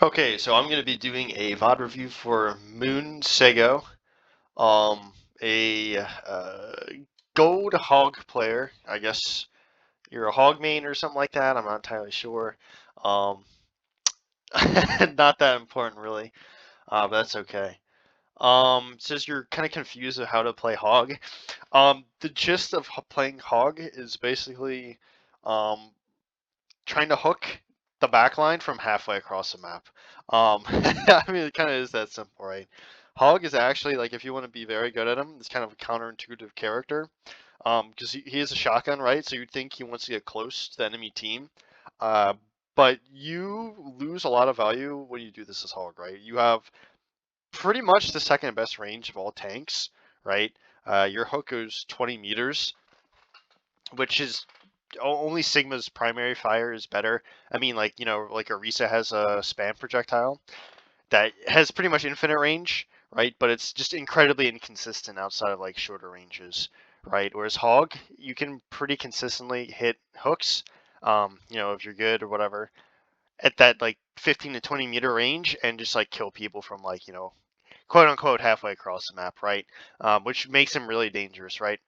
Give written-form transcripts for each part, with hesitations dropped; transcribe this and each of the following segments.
Okay, so I'm going to be doing a VOD review for moonsago, um, a gold hog player. I guess you're a hog main or something like that. I'm not entirely sure. Um, not that important really, but that's okay. Says you're kind of confused of how to play hog. The gist of playing hog is basically, um, trying to hook the back line from halfway across the map. I mean, it kind of is that simple, right? Hog is actually, like, if you want to be very good at him, it's kind of a counterintuitive character. Because he is a shotgun, right? So you'd think he wants to get close to the enemy team. Uh, but you lose a lot of value when you do this as Hog, right? You have pretty much the second best range of all tanks, right? Your hook goes 20 meters, which is only Sigma's primary fire is better. I mean, like, like Orisa has a spam projectile that has pretty much infinite range, right? But it's just incredibly inconsistent outside of like shorter ranges, right? Whereas Hog, you can pretty consistently hit hooks, if you're good or whatever, at that like 15 to 20 meter range and just like kill people from like, quote unquote halfway across the map, right? Which makes him really dangerous, right?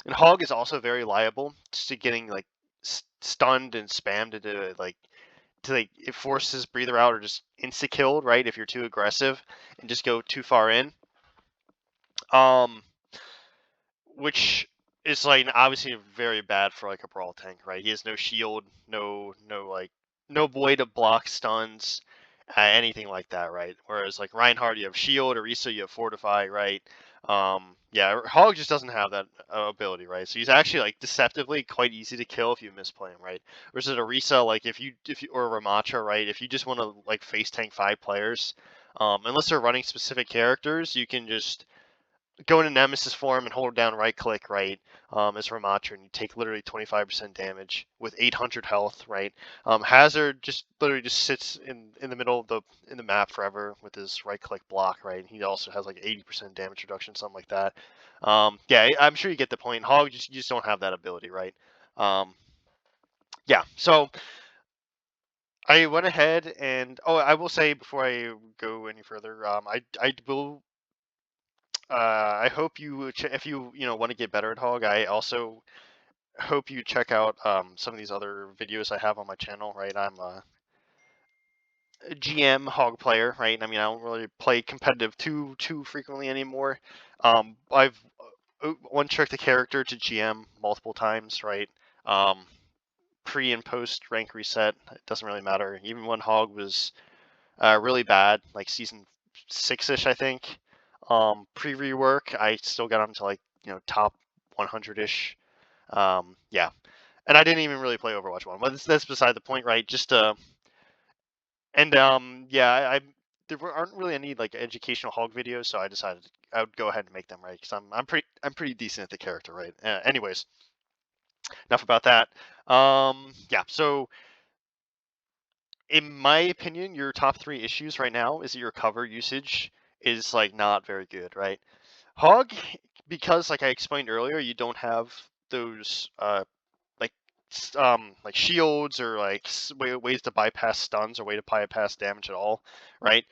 And Hog is also very liable to getting like stunned and spammed into like it forces breather out or just insta killed, right? If you're too aggressive and just go too far in. Um, which is like obviously very bad for like a brawl tank, right? He has no shield, no way to block stuns, anything like that, right? Whereas like Reinhardt, you have shield, Orisa, you have fortify, right? Yeah, Hog just doesn't have that ability, right? So he's actually like deceptively quite easy to kill if you misplay him, right? Versus Orisa, like if you or Ramacha, right? If you just want to like face tank 5 players, unless they're running specific characters, you can just go into Nemesis form and hold down right click, right, as Ramatra, and you take literally 25% damage with 800 health, right? Hazard just literally just sits in the middle of the map forever with his right click block, right? He also has like 80% damage reduction, something like that. Yeah, I'm sure you get the point. Hog, you just don't have that ability, right? Yeah, so I went ahead and I will say before I go any further, I will I hope you, if you want to get better at Hog, I also hope you check out some of these other videos I have on my channel. Right, I'm a GM Hog player. Right, I mean I don't really play competitive too frequently anymore. I've one tricked the character to GM multiple times. Right, pre and post rank reset, it doesn't really matter. Even when Hog was really bad, like season 6-ish, I think. Pre rework, I still got him to like top 100-ish. Yeah, and I didn't even really play Overwatch 1, but that's beside the point, right? Just and yeah, there aren't really any like educational Hog videos, so I decided I would go ahead and make them, right? Because I'm pretty decent at the character, right? Anyways, enough about that. Yeah, so in my opinion, your top 3 issues right now is that your cover usage is like not very good, right? Hog, because like I explained earlier, you don't have those like like shields or like ways to bypass stuns or way to bypass damage at all, right?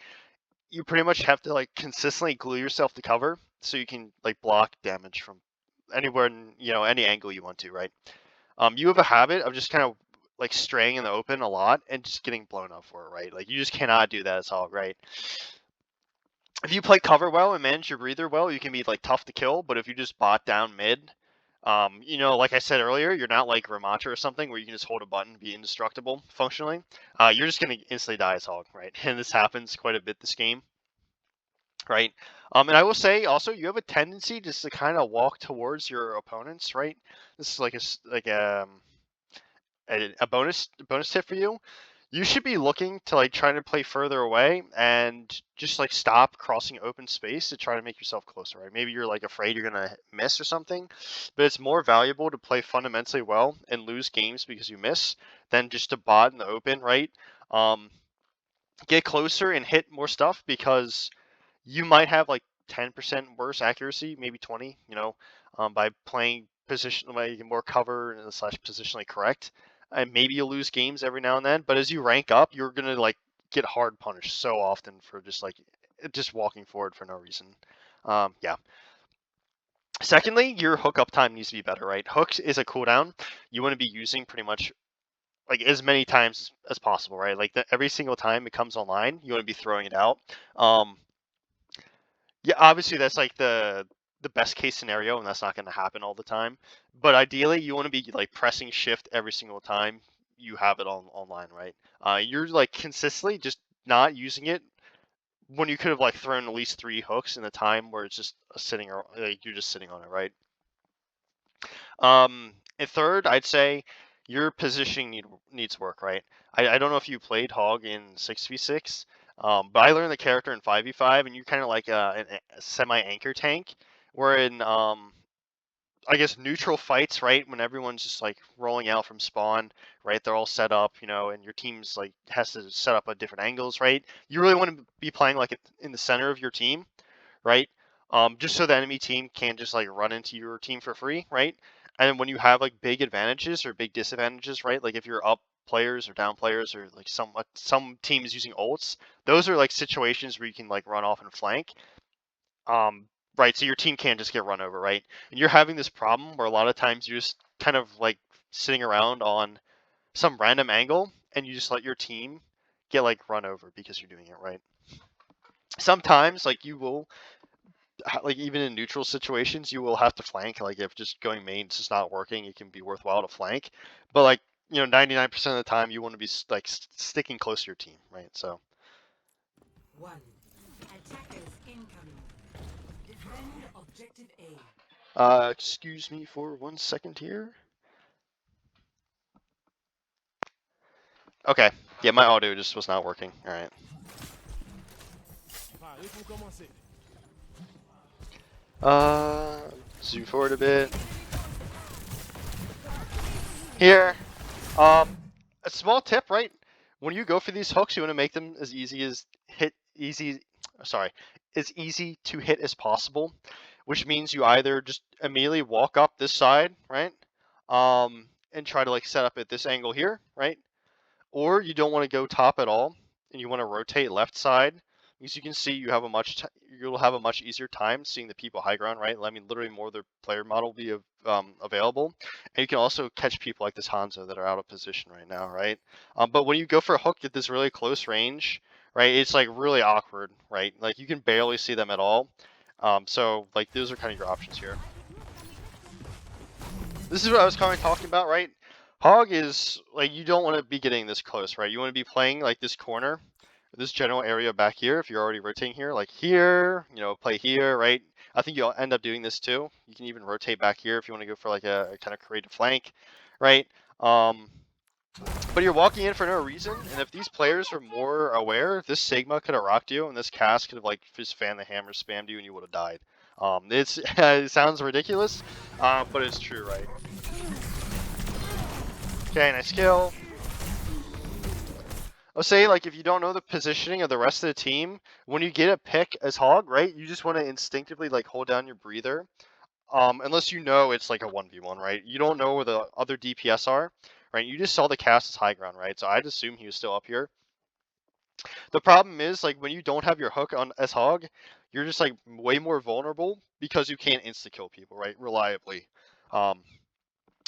You pretty much have to like consistently glue yourself to cover so you can like block damage from anywhere in any angle you want to, right? You have a habit of just kind of like straying in the open a lot and just getting blown up for it, right? Like you just cannot do that as Hog, right? If you play cover well and manage your breather well, you can be like tough to kill. But if you just bot down mid, like I said earlier, you're not like Ramatra or something where you can just hold a button and be indestructible functionally. You're just gonna instantly die as Hog, right? And this happens quite a bit this game, right? And I will say also you have a tendency just to kind of walk towards your opponents, right? This is like a bonus tip for you. You should be looking to like try to play further away and just like stop crossing open space to try to make yourself closer, right? Maybe you're like afraid you're gonna miss or something, but it's more valuable to play fundamentally well and lose games because you miss than just to bot in the open, right? Um, get closer and hit more stuff because you might have like 10% worse accuracy, maybe 20, by playing position by more cover and slash positionally correct. And maybe you'll lose games every now and then, but as you rank up, you're gonna like get hard punished so often for just walking forward for no reason. Yeah. Secondly, your hook uptime needs to be better, right? Hooks is a cooldown you want to be using pretty much like as many times as possible, right? Like every single time it comes online, you want to be throwing it out. Yeah, obviously that's like the best case scenario, and that's not going to happen all the time. But ideally, you want to be like pressing shift every single time you have it online, right? You're like consistently just not using it when you could have like thrown at least 3 hooks in a time where it's just sitting, or like you're just sitting on it, right? And third, I'd say your positioning needs work, right? I don't know if you played Hog in 6v6, but I learned the character in 5v5, and you're kind of like a semi-anchor tank, where in I guess neutral fights, right, when everyone's just like rolling out from spawn, right, they're all set up, you know, and your team's like has to set up at different angles, right? You really want to be playing like in the center of your team, right? Just so the enemy team can't just like run into your team for free, right? And when you have like big advantages or big disadvantages, right? Like if you're up players or down players, or like some team is using ults, those are like situations where you can like run off and flank. Right, so your team can't just get run over, right? And you're having this problem where a lot of times you're just kind of like sitting around on some random angle, and you just let your team get like run over because you're doing it right. Sometimes like you will, like even in neutral situations, you will have to flank. Like if just going main is just not working, it can be worthwhile to flank. But like, you know, 99% of the time you want to be like sticking close to your team, right? So. One. Attackers incoming. Defend objective A. Excuse me for 1 second here. Okay. Yeah, my audio just was not working. All right. Zoom forward a bit. Here. A small tip, right? When you go for these hooks, you want to make them as easy to hit as possible, which means you either just immediately walk up this side, right? And try to like set up at this angle here, right? Or you don't want to go top at all, and you want to rotate left side, because you can see you'll have a much easier time seeing the people high ground, right? I mean, literally more of their player model will be available, and you can also catch people like this Hanzo that are out of position right now, right? But when you go for a hook at this really close range, right, it's like really awkward, right? Like you can barely see them at all. So like those are kind of your options here. This is what I was kind of talking about, right? Hog is like, you don't want to be getting this close, right? You want to be playing like this corner, this general area back here. If you're already rotating here, like here, you know, play here, right? I think you'll end up doing this too. You can even rotate back here if you want to go for like a kind of creative flank, right? But you're walking in for no reason, and if these players were more aware, this Sigma could have rocked you, and this cast could have like just fan the hammer, spammed you, and you would have died. It sounds ridiculous, but it's true, right? Okay, nice kill. I'll say, like, if you don't know the positioning of the rest of the team, when you get a pick as Hog, right, you just want to instinctively, like, hold down your breather. Unless you know it's, like, a 1v1, right? You don't know where the other DPS are, right? You just saw the cast as high ground, right? So I'd assume he was still up here. The problem is, like, when you don't have your hook on as Hog, you're just, like, way more vulnerable because you can't insta-kill people, right, reliably.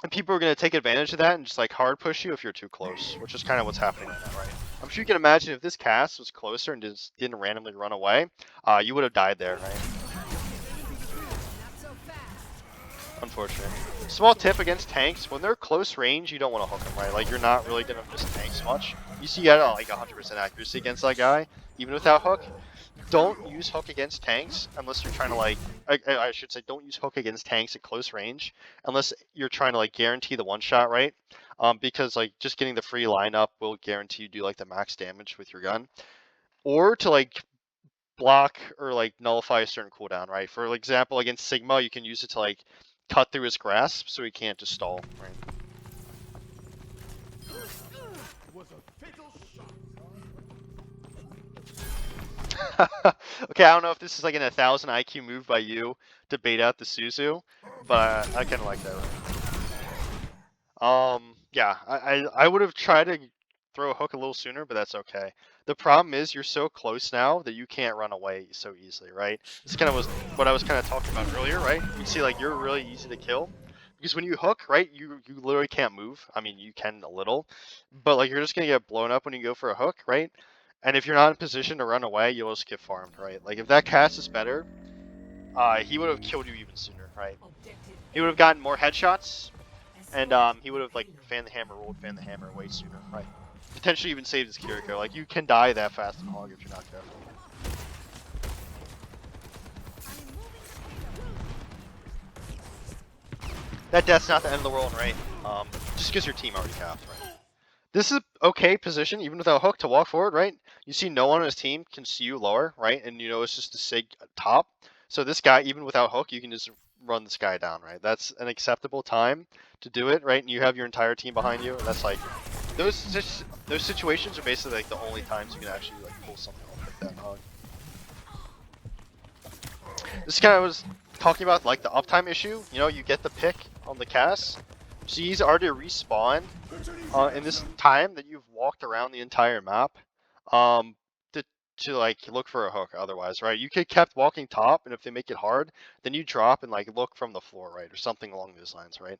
And people are going to take advantage of that and just like hard push you if you're too close, which is kind of what's happening right now, right? I'm sure you can imagine if this cast was closer and just didn't randomly run away, you would have died there, right? Unfortunate. Small tip against tanks, when they're close range, you don't want to hook them, right? Like, you're not really going to miss tanks much. You see at like 100% accuracy against that guy, even without hook. Don't use hook against tanks unless you're trying to like, I should say, don't use hook against tanks at close range unless you're trying to like guarantee the one shot, right? Because like just getting the free lineup will guarantee you do like the max damage with your gun, or to like block or like nullify a certain cooldown, right? For example, against Sigma, you can use it to like cut through his grasp so he can't just stall, right? Okay, I don't know if this is like an 1000 IQ move by you to bait out the Suzu, but I kind of like that. Yeah, I would have tried to throw a hook a little sooner, but that's okay. The problem is you're so close now that you can't run away so easily, right? This kind of was what I was kind of talking about earlier, right? You see, like, you're really easy to kill because when you hook, right, you literally can't move. I mean, you can a little, but like you're just gonna get blown up when you go for a hook, right? And if you're not in position to run away, you'll just get farmed, right? Like if that cast is better, he would have killed you even sooner, right? Objective He would have A. gotten more headshots, and Escort he would have like payload. fan the hammer, rolled fan the hammer way sooner, right? Potentially even saved his Kiriko. Like you can die that fast in Hog if you're not careful. That death's not the end of the world, right? Just because your team already capped, right? This is okay position, even without hook, to walk forward, right? You see no one on his team can see you lower, right? And you know it's just a sig top. So this guy, even without hook, you can just run this guy down, right? That's an acceptable time to do it, right? And you have your entire team behind you, and that's like those situations are basically like the only times you can actually like pull something off like that in Hog. This guy was talking about like the uptime issue. You know, you get the pick on the cast. So he's already respawned in this time that you've walked around the entire map um, to like look for a hook otherwise, right? You could kept walking top, and if they make it hard, then you drop and like look from the floor, right? Or something along those lines, right?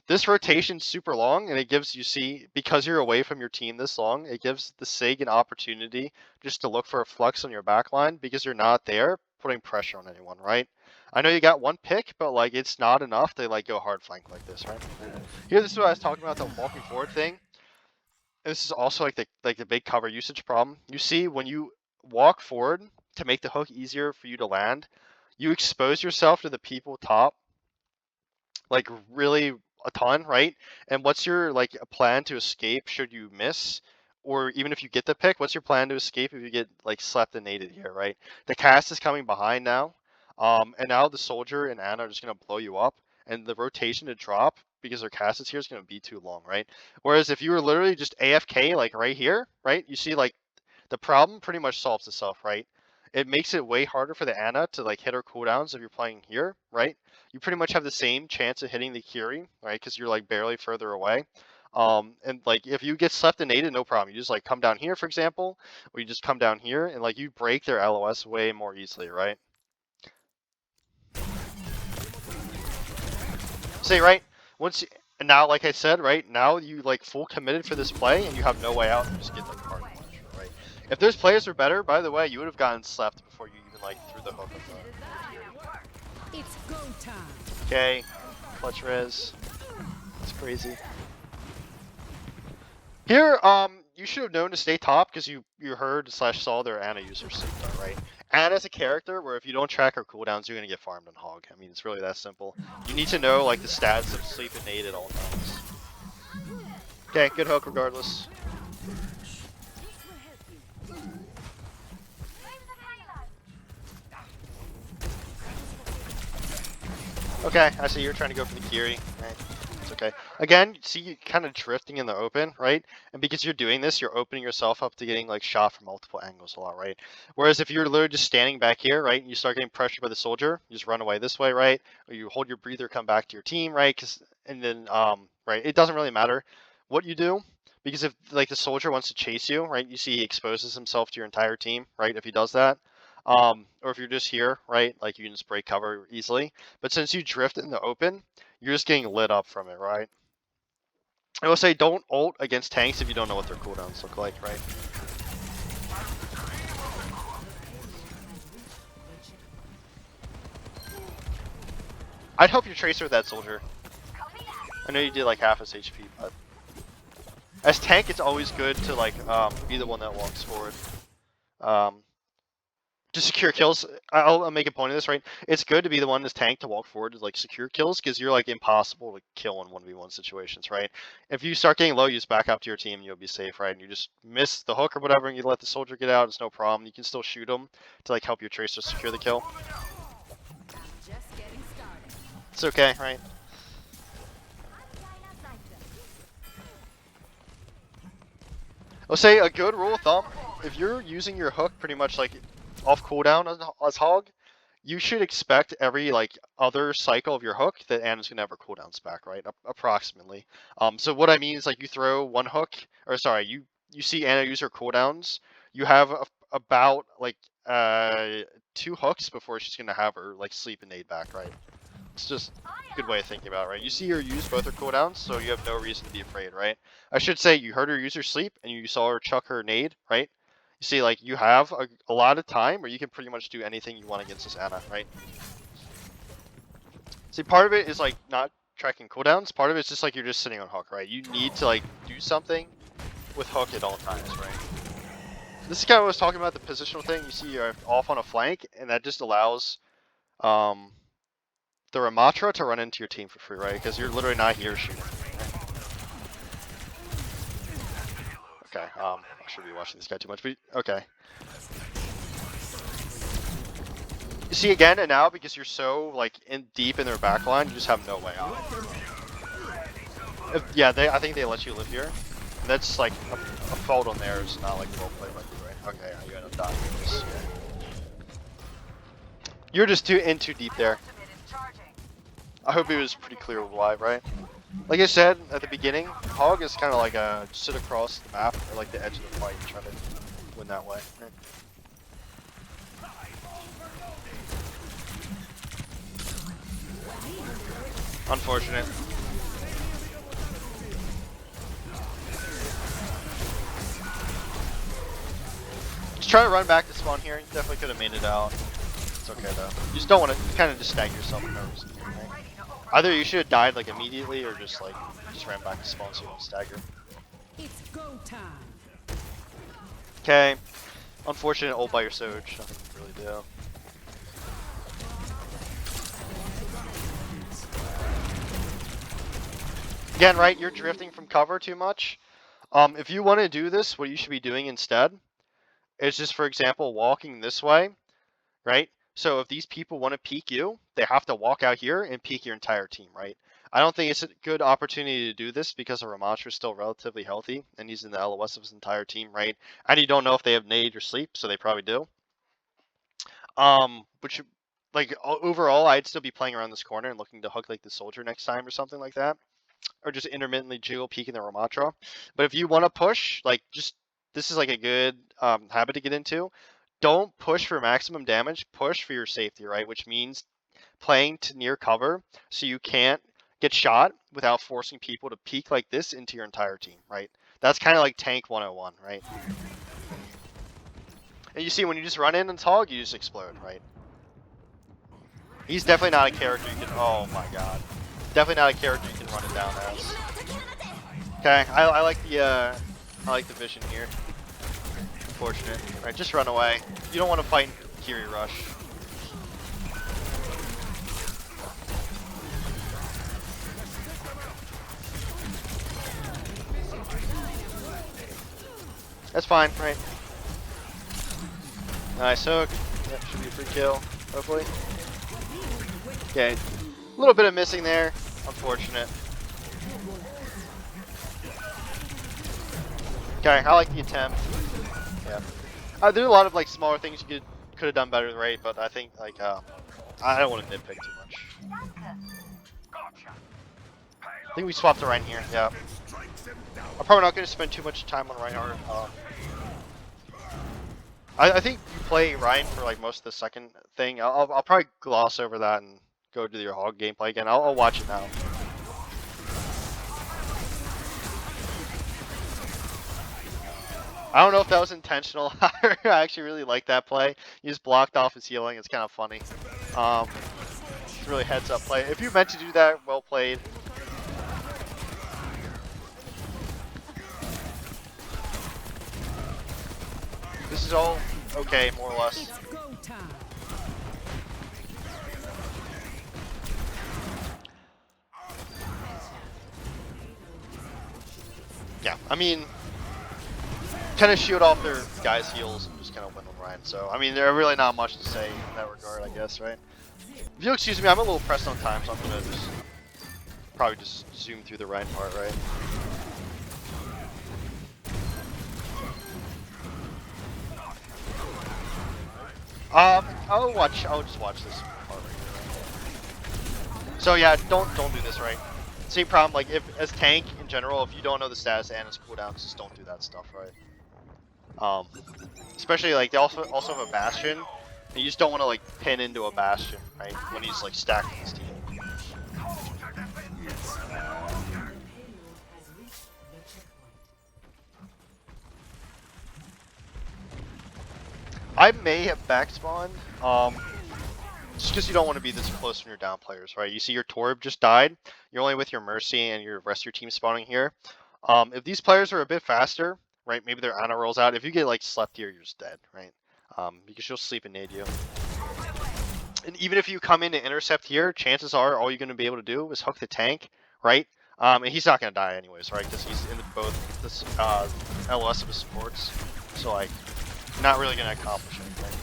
This rotation's super long, and it gives you see, because you're away from your team this long, it gives the SIG an opportunity just to look for a flex on your back line because you're not there putting pressure on anyone, right? I know you got one pick, but like it's not enough to like go hard flank like this, right? Here, this is what I was talking about, the walking forward thing. This is also like the big cover usage problem. You see, when you walk forward to make the hook easier for you to land, you expose yourself to the people top like really a ton, right? And what's your like plan to escape should you miss? Or even if you get the pick, what's your plan to escape if you get like slept and naded here, right? The cast is coming behind now. And now the soldier and Anna are just gonna blow you up, and the rotation to drop because their cast is here is gonna be too long, right? Whereas if you were literally just AFK like right here, right? You see like the problem pretty much solves itself, right? It makes it way harder for the Anna to like hit her cooldowns if you're playing here, right? You pretty much have the same chance of hitting the Curie, right? Because you're like barely further away. And like if you get slept and naded, no problem. You just like come down here, for example, or you just come down here and like you break their LOS way more easily, right? Say right once you, and now, like I said, right now you like full committed for this play and you have no way out. You just get like hard pressure, right? If those players were better, by the way, you would have gotten slept before you even like threw the hook of the It's go time. Okay, clutch res. It's crazy. Here, you should have known to stay top because you heard / saw their Ana users sit there, right? Ana's a character where if you don't track her cooldowns, you're gonna get farmed on Hog. I mean, it's really that simple. You need to know like the stats of sleep and nade at all times. Okay, good hook regardless. Okay, I see you're trying to go for the Kiri. Right. It's okay. Again, see you kind of drifting in the open, right? And because you're doing this, you're opening yourself up to getting like shot from multiple angles a lot, right? Whereas if you're literally just standing back here, right, and you start getting pressured by the soldier, you just run away this way, right? Or you hold your breather, come back to your team, right? And then right, it doesn't really matter what you do. Because if like the soldier wants to chase you, right, you see he exposes himself to your entire team, right? If he does that, or if you're just here, right, like you can just break cover easily. But since you drift in the open, you're just getting lit up from it, right? I will say don't ult against tanks if you don't know what their cooldowns look like, right? I'd help your tracer with that soldier. I know you did like half his HP, but as tank, it's always good to like be the one that walks forward. To secure kills, I'll make a point of this, right? It's good to be the one that's tank to walk forward to like secure kills because you're like impossible to kill in 1v1 situations, right? If you start getting low, you just back up to your team and you'll be safe, right? And you just miss the hook or whatever and you let the soldier get out, it's no problem. You can still shoot him to like help your tracer secure the kill. Just getting started. It's okay, right? I'll say a good rule of thumb, if you're using your hook pretty much like off cooldown as Hog, you should expect every like other cycle of your hook that Ana's gonna have her cooldowns back, right? Approximately. So what I mean is like you throw one hook, or sorry, you you see Ana use her cooldowns, you have about like 2 hooks before she's gonna have her like sleep and nade back, right? It's just a good way of thinking about it, right? You see her use both her cooldowns, so you have no reason to be afraid, right? I should say you heard her use her sleep and you saw her chuck her nade, right? You see, like, you have a lot of time where you can pretty much do anything you want against this Ana, right? See, part of it is like not tracking cooldowns. Part of it's just like you're just sitting on hook, right? You need to like do something with hook at all times, right? This is kind of what I was talking about, the positional thing. You see you're off on a flank, and that just allows the Ramatra to run into your team for free, right? Because you're literally not here shooting. Right? Okay, I shouldn't be watching this guy too much, but okay. You see again, and now because you're so like deep in their backline, you just have no way out. Yeah, I think they let you live here. And that's like a fault on theirs, not like well played by you, right? Okay, you end up dying. You're just too deep there. I hope it was pretty clear why, right? Like I said at the beginning, Hog is kind of like a sit across the map or like the edge of the fight and try to win that way. Right? Unfortunate. Just try to run back to spawn here. You definitely could have made it out. It's okay though. You just don't want to kind of just stagger yourself for no reason. Right? Either you should have died like immediately or just ran back to spawn so you don't stagger. It's go time. Okay. Unfortunate ult by your Soj. Nothing you can really do. Again, right, you're drifting from cover too much. If you want to do this, what you should be doing instead is just, for example, walking this way, right? So if these people want to peek you, they have to walk out here and peek your entire team, right? I don't think it's a good opportunity to do this because Ramatra is still relatively healthy and he's in the LOS of his entire team, right? And you don't know if they have nade or sleep, so they probably do. Which, like, overall, I'd still be playing around this corner and looking to hook like the soldier next time or something like that. Or just intermittently jiggle peeking the Ramatra. But if you want to push, like, this is like a good habit to get into. Don't push for maximum damage, push for your safety, right? Which means playing to near cover so you can't get shot without forcing people to peek like this into your entire team, right? That's kind of like tank 101, right? And you see when you just run in and hog, you just explode, right? He's definitely not a character you can, oh my god. Definitely not a character you can run it down as. Okay, I like the vision here. Unfortunate. Alright, just run away. You don't want to fight Kiri Rush. That's fine, right? Nice hook. That should be a free kill, hopefully. Okay, a little bit of missing there. Unfortunate. Okay, I like the attempt. Yeah. There's a lot of like smaller things you could have done better, right? But I think like I don't want to nitpick too much. I think we swapped to Rein here. Yeah. I'm probably not going to spend too much time on Reinhardt. I think you play Rein for like most of the second thing. I'll probably gloss over that and go to your hog gameplay again. I'll watch it now. I don't know if that was intentional. I actually really like that play. He just blocked off his healing. It's kind of funny. It's really heads up play. If you meant to do that, well played. This is all okay, more or less. It's go time. Yeah, I mean, kind of shoot off their guys' heals and just kind of win on Rein. So, I mean, there's really not much to say in that regard, I guess, right? If you'll excuse me, I'm a little pressed on time, so I'm gonna just probably just zoom through the Rein part, right? I'll just watch this part right here. So yeah, don't do this, right? Same problem, like if as tank, general, if you don't know the status and its cooldowns, just don't do that stuff, right? Especially like they also have a Bastion, and you just don't want to like pin into a Bastion, right? When he's like stacking his team. I may have backspawned, just because you don't want to be this close when you're down players, right? You see your Torb just died, you're only with your Mercy and your rest of your team spawning here. If these players are a bit faster, right, maybe their Ana rolls out, if you get like slept here, you're just dead, right? Because she'll sleep and nade you. And even if you come in to intercept here, chances are all you're going to be able to do is hook the tank, right? And he's not going to die anyways, right? Because he's in both this LOS of his supports. So, like, not really going to accomplish anything.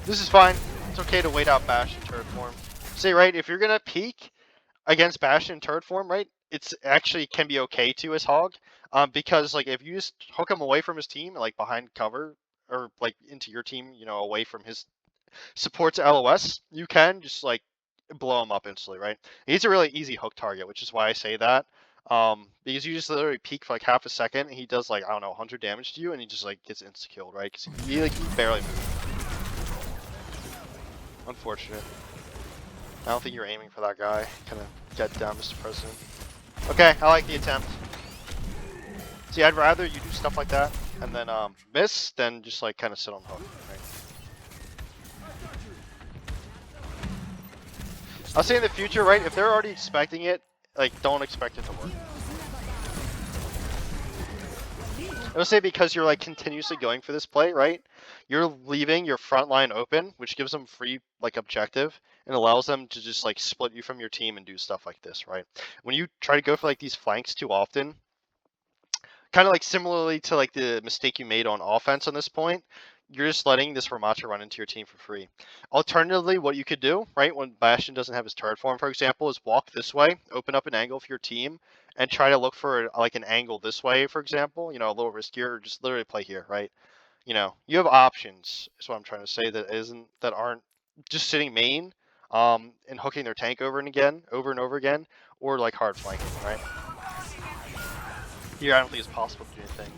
This is fine. It's okay to wait out Bastion turret form. Say, right, if you're going to peek against Bastion turret form, right, it's actually can be okay to as Hog. Because, like, if you just hook him away from his team, like, behind cover, or, like, into your team, you know, away from his supports LOS, you can just, like, blow him up instantly, right? He's a really easy hook target, which is why I say that. Because you just literally peek for, like, half a second, and he does, like, I don't know, 100 damage to you, and he just, like, gets insta-killed, right? Because he barely moves. Unfortunate. I don't think you're aiming for that guy. Kind of get down, Mr. President. Okay, I like the attempt. See, I'd rather you do stuff like that and then miss than just like kind of sit on hook, right? I'll say in the future, right, if they're already expecting it, like, don't expect it to work. I'll say because you're like continuously going for this play, right? You're leaving your front line open, which gives them free like objective and allows them to just like split you from your team and do stuff like this, right? When you try to go for like these flanks too often, kind of like similarly to like the mistake you made on offense on this point, you're just letting this Ramatra run into your team for free. Alternatively, what you could do, right, when Bastion doesn't have his turret form, for example, is walk this way, open up an angle for your team, and try to look for like an angle this way, for example, you know, a little riskier, or just literally play here, right? You know, you have options, is what I'm trying to say, that aren't just sitting main, and hooking their tank over and over again, or like hard flanking, right? Here, I don't think it's possible to do anything.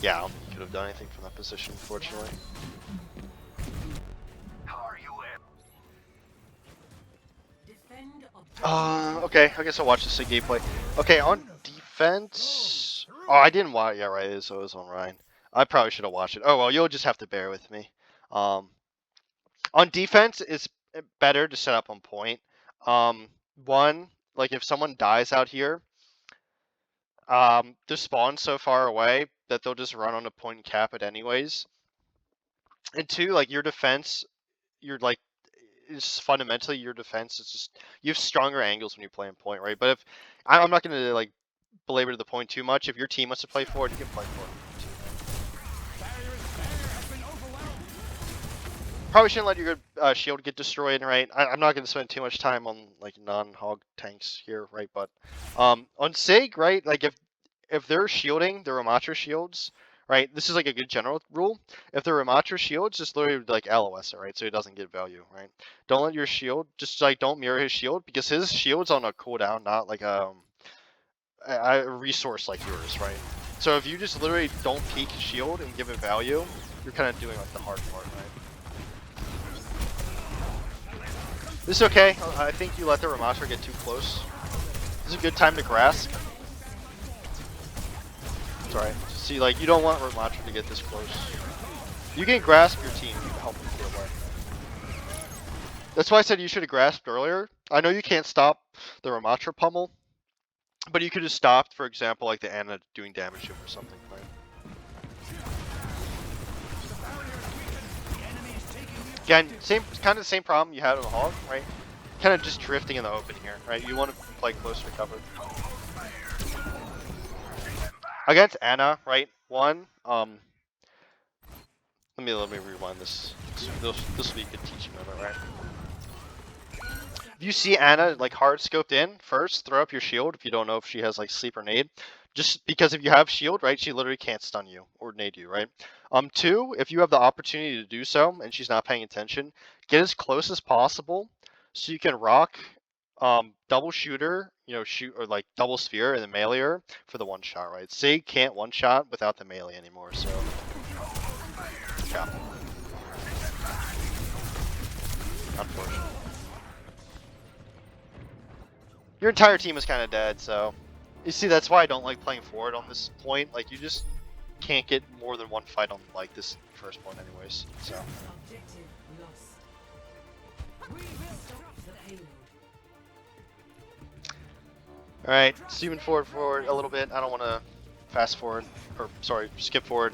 Yeah, I don't think you could have done anything from that position, unfortunately. Okay, I guess I'll watch the SIG gameplay. Okay, on defense... Oh, I didn't watch... Yeah, right, it was on Rein. I probably should have watched it. Oh, well, you'll just have to bear with me. On defense, it's better to set up on point. One, like, if someone dies out here, they're spawned so far away that they'll just run on a point and cap it anyways. And two, like, your defense, it's fundamentally your defense. It's just, you have stronger angles when you play in point, right? But if, I'm not going to, like, belabor the point too much. If your team wants to play forward, you can play forward. Probably shouldn't let your shield get destroyed, right? I'm not going to spend too much time on like non-hog tanks here, right? But on SIG, right? Like if they're shielding the Ramatra shields, right? This is like a good general rule. If the Ramatra shields, just literally like LOS it, right? So it doesn't get value, right? Don't let your shield, just like don't mirror his shield because his shield's on a cooldown, not like a resource like yours, right? So if you just literally don't peek his shield and give it value, you're kind of doing like the hard part, right? This is okay. I think you let the Ramatra get too close. This is a good time to grasp. Sorry. See, like, you don't want Ramatra to get this close. You can grasp your team. You can help them get away. That's why I said you should have grasped earlier. I know you can't stop the Ramatra pummel, but you could have stopped, for example, like the Ana doing damage to him or something, right? Again, kind of the same problem you had with Hog, right? Kind of just drifting in the open here, right? You want to play closer to cover. Against Ana, right? One, let me rewind this. This will be a good teaching moment, right? If you see Ana like hard scoped in first, throw up your shield if you don't know if she has like sleep or nade. Just because if you have shield, right, she literally can't stun you or nade you, right? Two, if you have the opportunity to do so and she's not paying attention, get as close as possible so you can rock double shooter, shoot or like double sphere and then melee her for the one shot, right? Sig can't one shot without the melee anymore, so yeah. Unfortunate. Your entire team is kind of dead, so you see that's why I don't like playing forward on this point. Like you just can't get more than one fight on like this first point anyways. So Objective lost. We will drop the payload. alright, zooming forward a little bit. I don't wanna fast forward or sorry, skip forward.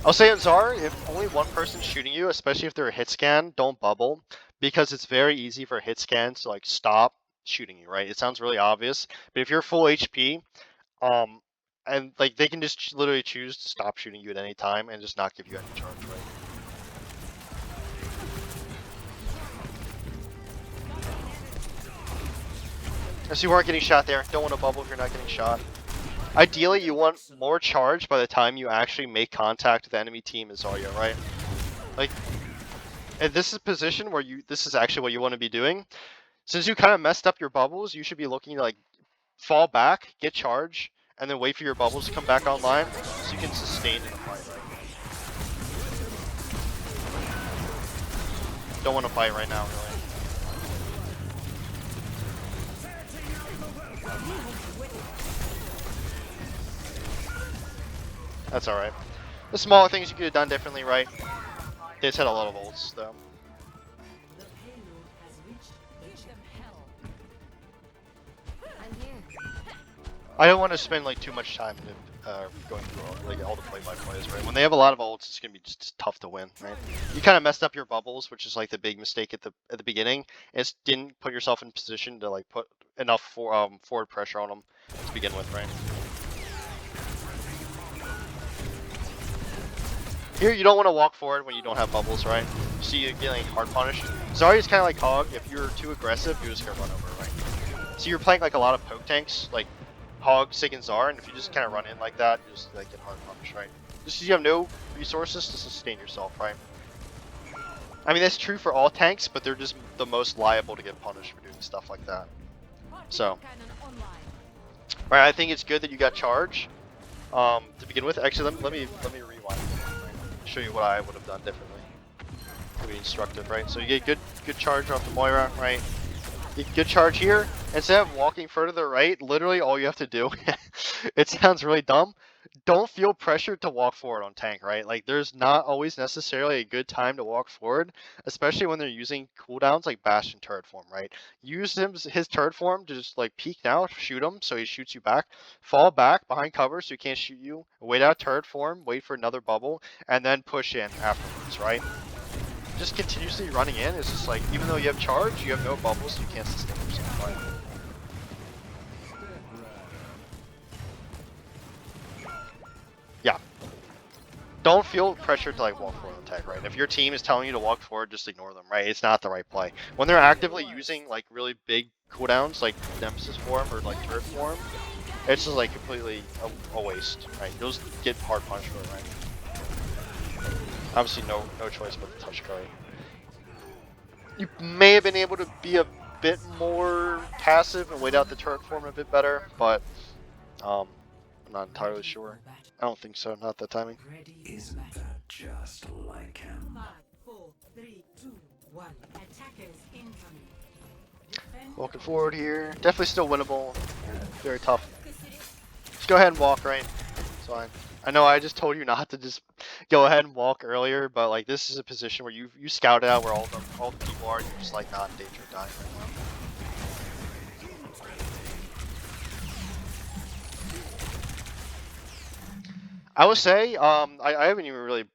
I'll say on Zarya, if only one person's shooting you, especially if they're a hit scan, don't bubble, because it's very easy for hit scans to like stop shooting you, right? It sounds really obvious, but if you're full HP, and like they can just literally choose to stop shooting you at any time and just not give you any charge, right? So you weren't getting shot there. Don't want to bubble if you're not getting shot. Ideally, you want more charge by the time you actually make contact with the enemy team as Zarya, right? Like, and this is a position where this is actually what you want to be doing. Since you kind of messed up your bubbles, you should be looking to like fall back, get charge, and then wait for your bubbles to come back online so you can sustain in a fight, right? Don't want to fight right now, really. That's alright. The smaller things you could have done differently, right? They just had a lot of ults, though. The payload has reached them hell. I'm here. I don't want to spend like too much time going through all the play-by-plays, right? When they have a lot of ults, it's gonna be just tough to win, right? You kind of messed up your bubbles, which is like the big mistake at the beginning. And didn't put yourself in position to like put enough forward pressure on them to begin with, right? Here, you don't want to walk forward when you don't have bubbles, right? You see you getting hard punished. Zarya's kind of like Hog. If you're too aggressive, you're just gonna run over, right? So you're playing like a lot of poke tanks, like Hog, Sig, and Zar, and if you just kind of run in like that, you just like get hard punished, right? Just you have no resources to sustain yourself, right? I mean, that's true for all tanks, but they're just the most liable to get punished for doing stuff like that. So, right, I think it's good that you got charge to begin with. Actually, let me rewind. Show you what I would have done differently. It'll be instructive, right? So you get good charge off the Moira, right? You get good charge here. Instead of walking further to the right, literally all you have to do, it sounds really dumb, don't feel pressured to walk forward on tank, right? Like there's not always necessarily a good time to walk forward, especially when they're using cooldowns like Bastion turret form, right? Use his turret form to just like peek now, shoot him so he shoots you back, fall back behind cover so he can't shoot you, wait out turret form, wait for another bubble, and then push in afterwards, right? Just continuously running in is just like, even though you have charge, you have no bubbles, so you can't sustain yourself, right? Yeah. Don't feel pressured to like walk forward on tech, right? If your team is telling you to walk forward, just ignore them, right? It's not the right play. When they're actively using like really big cooldowns, like Nemesis form or like turret form, it's just like completely a waste, right? You'll just get hard punished for it, right? Obviously, no choice but to touch Kari. You may have been able to be a bit more passive and wait out the turret form a bit better, but I'm not entirely sure. I don't think so, not that timing. Isn't that just like him? 5, 4, 3, 2, 1. Attackers incoming. Walking forward here. Definitely still winnable. Very tough. Just go ahead and walk, right? It's fine. I know I just told you not to just go ahead and walk earlier, but like this is a position where you scouted out where all the people are, and you're just like not in danger of dying right now. I would say, I haven't even really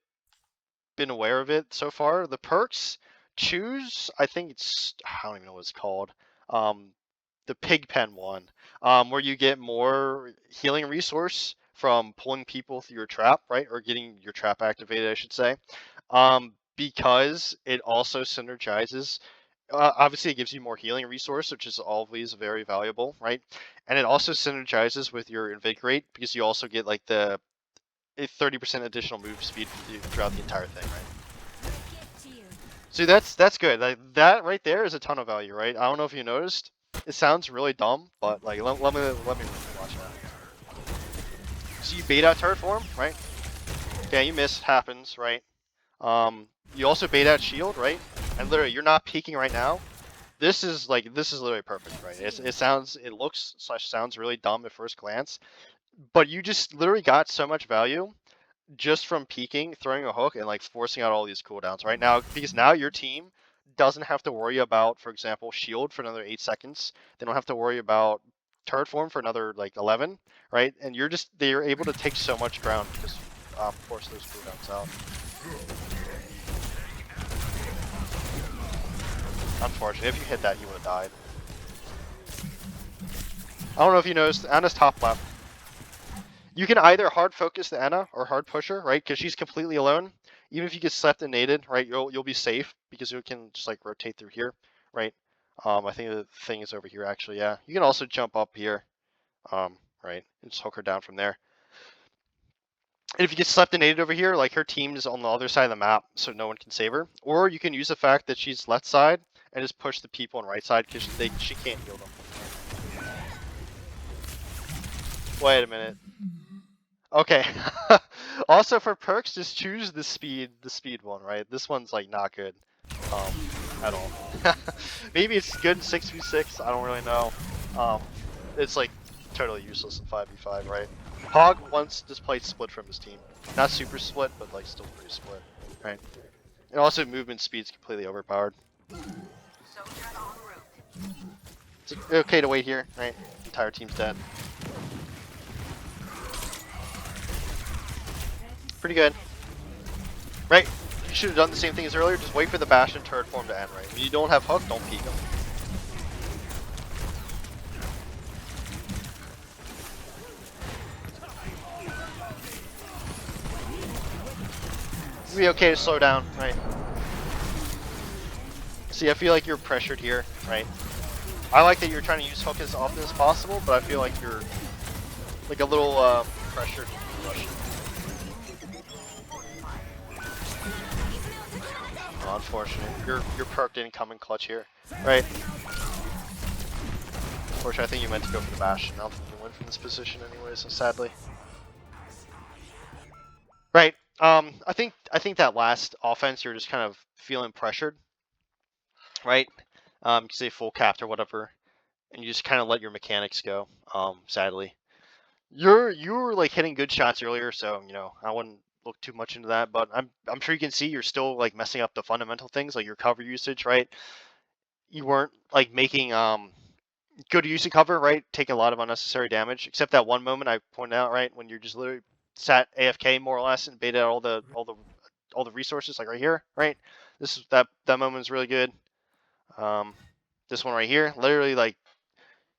been aware of it so far. The perks, choose, I think it's, I don't even know what it's called. The pig pen one, where you get more healing resource from pulling people through your trap, right? Or getting your trap activated, I should say. Because it also synergizes obviously it gives you more healing resource, which is always very valuable, right? And it also synergizes with your invigorate because you also get like a 30% additional move speed throughout the entire thing, right? So that's good. Like that right there is a ton of value, right? I don't know if you noticed. It sounds really dumb, but like let me watch that. So you bait out turret form, right? Yeah, you miss, happens, right? You also bait out shield, right? And literally, you're not peeking right now. This is literally perfect, right? It looks slash sounds really dumb at first glance, but you just literally got so much value just from peeking, throwing a hook, and like forcing out all these cooldowns right now, because now your team doesn't have to worry about, for example, shield for another 8 seconds. They don't have to worry about turret form for another like 11, right? And they're able to take so much ground because force those cooldowns out. Unfortunately, if you hit that, you would have died. I don't know if you noticed, Anna's top left. You can either hard focus the Anna or hard push her, right? Because she's completely alone. Even if you get slept and naded, right, you'll be safe because you can just like rotate through here, right? I think the thing is over here actually. Yeah, you can also jump up here, right, and just hook her down from there. And if you get slept and naded over here, like her team is on the other side of the map, so no one can save her. Or you can use the fact that she's left side and just push the people on right side because she can't heal them. Wait a minute. Okay. Also for perks, just choose the speed one, right? This one's like not good, at all. Maybe it's good in 6v6. I don't really know. It's like totally useless in 5v5, right? Hog once just played split from his team, not super split, but like still pretty split, right? And also movement speed's completely overpowered. It's okay to wait here, right? Entire team's dead. Pretty good. Right, you should have done the same thing as earlier, just wait for the bash and turret form to end, right? When you don't have hook, don't peek them. It'll be okay to slow down, right? See, I feel like you're pressured here, right? I like that you're trying to use hook as often as possible, but I feel like you're like a little pressured. Oh, unfortunate. Your perk didn't come in clutch here, right? Unfortunately, I think you meant to go for the bash. I don't think you win from this position anyway, so sadly. Right. I think that last offense, you're just kind of feeling pressured, right? You say full capped or whatever, and you just kind of let your mechanics go. Sadly, you were like hitting good shots earlier, so you know I wouldn't look too much into that. But I'm sure you can see you're still like messing up the fundamental things like your cover usage, right? You weren't like making good use of cover, right? Taking a lot of unnecessary damage, except that one moment I pointed out, right, when you're just literally sat AFK more or less and baited out all the resources, like right here, right? That moment is really good. This one right here, literally like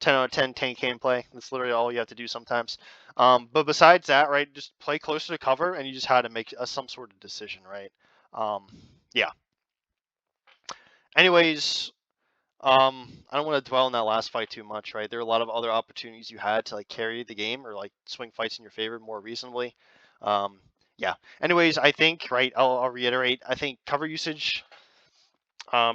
10 out of 10 tank game play. That's literally all you have to do sometimes. But besides that, right, just play closer to cover, and you just had to make some sort of decision, right? Yeah. Anyways, I don't want to dwell on that last fight too much, right? There are a lot of other opportunities you had to like carry the game or like swing fights in your favor more reasonably. Yeah. Anyways, I think, right, I'll reiterate. I think cover usage,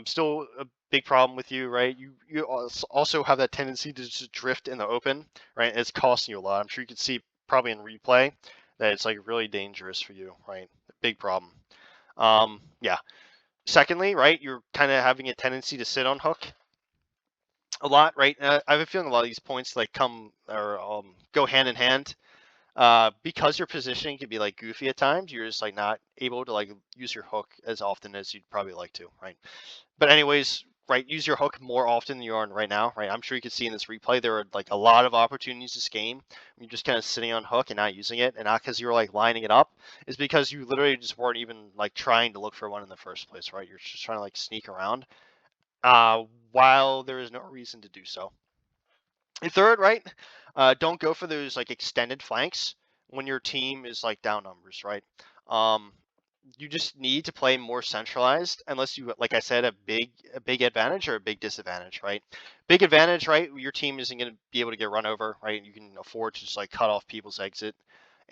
still a big problem with you, right? You also have that tendency to just drift in the open, right? It's costing you a lot. I'm sure you can see probably in replay that it's like really dangerous for you, right? Big problem. Yeah. Secondly, right, you're kind of having a tendency to sit on hook a lot, right? I have a feeling a lot of these points like come or go hand in hand. Because your positioning can be like goofy at times, you're just like not able to like use your hook as often as you'd probably like to, right? But anyways, right, use your hook more often than you are right now, right? I'm sure you can see in this replay there are like a lot of opportunities this game. You're just kind of sitting on hook and not using it, and not because you were like lining it up, is because you literally just weren't even like trying to look for one in the first place, right? You're just trying to like sneak around, while there is no reason to do so. And third, right, don't go for those like extended flanks when your team is like down numbers, right? Um, you just need to play more centralized unless you, like I said, a big advantage or a big disadvantage, right? Big advantage, right? Your team isn't going to be able to get run over, right? You can afford to just like cut off people's exit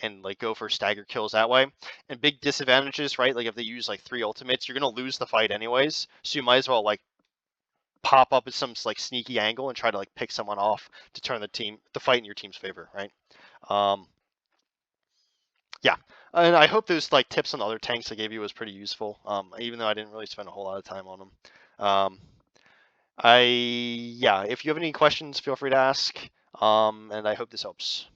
and like go for stagger kills that way. And big disadvantages, right? Like if they use like 3 ultimates, you're going to lose the fight anyways. So you might as well like pop up at some like sneaky angle and try to like pick someone off to turn the fight in your team's favor, right? Um, yeah, and I hope those like tips on the other tanks I gave you was pretty useful. Even though I didn't really spend a whole lot of time on them. Um, yeah, if you have any questions, feel free to ask. And I hope this helps.